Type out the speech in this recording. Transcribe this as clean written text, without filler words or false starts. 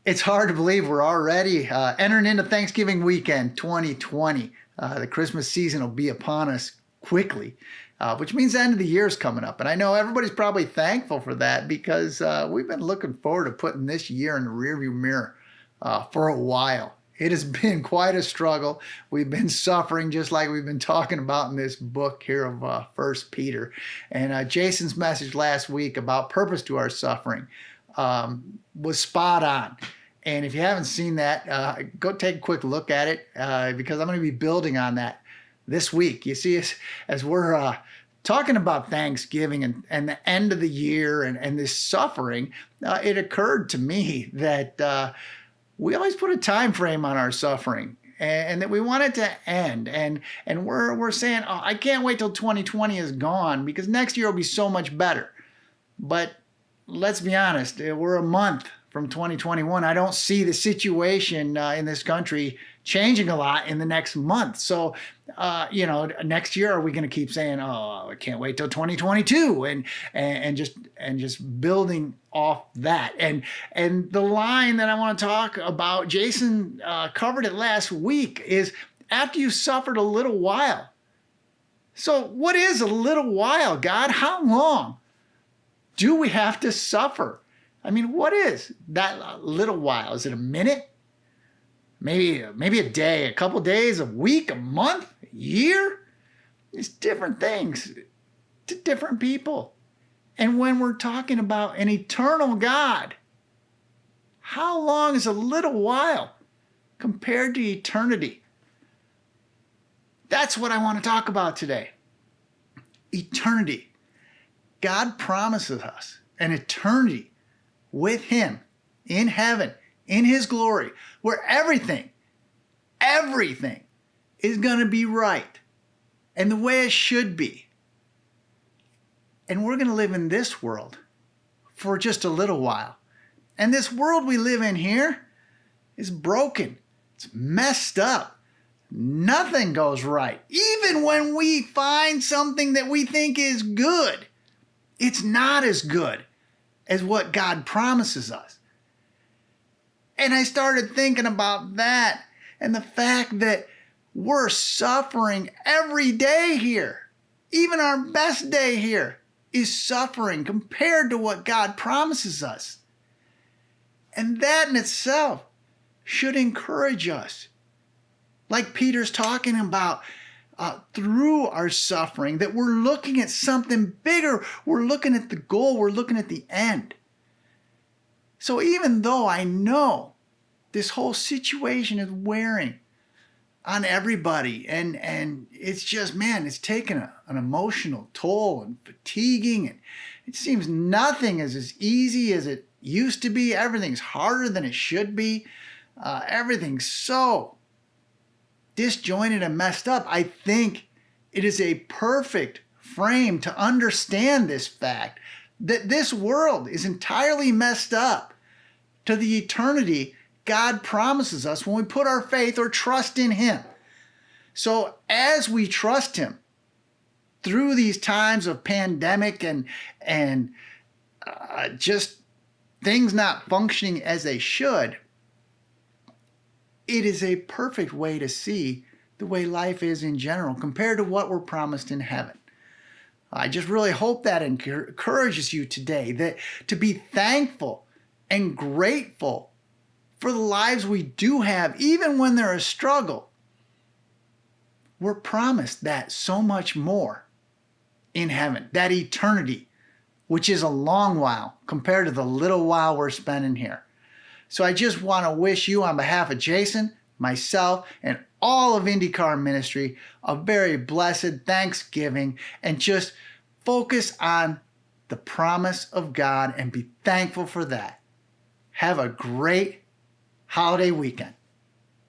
It's hard to believe we're already entering into Thanksgiving weekend 2020. The Christmas season will be upon us quickly, which means the end of the year is coming up. And I know everybody's probably thankful for that because we've been looking forward to putting this year in the rearview mirror for a while. It has been quite a struggle. We've been suffering just like we've been talking about in this book here of 1 Peter. And Jason's message last week about purpose to our suffering was spot on. And if you haven't seen that, go take a quick look at it because I'm going to be building on that this week. You see, as we're talking about Thanksgiving and the end of the year and this suffering, it occurred to me that we always put a time frame on our suffering and that we want it to end. And we're saying, oh, I can't wait till 2020 is gone because next year will be so much better. But let's be honest, we're a month from 2021. I don't see the situation in this country changing a lot in the next month. So, next year, are we going to keep saying, oh, I can't wait till 2022 and just building off that. And the line that I want to talk about, Jason covered it last week, is after you suffered a little while. So what is a little while, God? How long do we have to suffer? I mean, what is that little while? Is it a minute? Maybe a day, a couple days, a week, a month, a year? It's different things to different people. And when we're talking about an eternal God, how long is a little while compared to eternity? That's what I want to talk about today. Eternity. God promises us an eternity with Him in heaven, in His glory, where everything is going to be right and the way it should be. And we're going to live in this world for just a little while. And this world we live in here is broken. It's messed up. Nothing goes right. Even when we find something that we think is good, it's not as good as what God promises us. And I started thinking about that and the fact that we're suffering every day here. Even our best day here is suffering compared to what God promises us. And that in itself should encourage us. Like Peter's talking about through our suffering, that we're looking at something bigger. We're looking at the goal. We're looking at the end. So even though I know this whole situation is wearing on everybody and it's just, man, it's taken an emotional toll and fatiguing, and it seems nothing is as easy as it used to be. Everything's harder than it should be. Everything's so disjointed and messed up. I think it is a perfect frame to understand this fact that this world is entirely messed up to the eternity God promises us when we put our faith or trust in Him. So as we trust Him through these times of pandemic and just things not functioning as they should, it is a perfect way to see the way life is in general compared to what we're promised in heaven. I just really hope that encourages you today, that to be thankful and grateful for the lives we do have, even when they're a struggle. We're promised that so much more in heaven, that eternity, which is a long while compared to the little while we're spending here. So I just want to wish you, on behalf of Jason, myself, and all of IndyCar Ministry, a very blessed Thanksgiving, and just focus on the promise of God and be thankful for that. Have a great holiday weekend.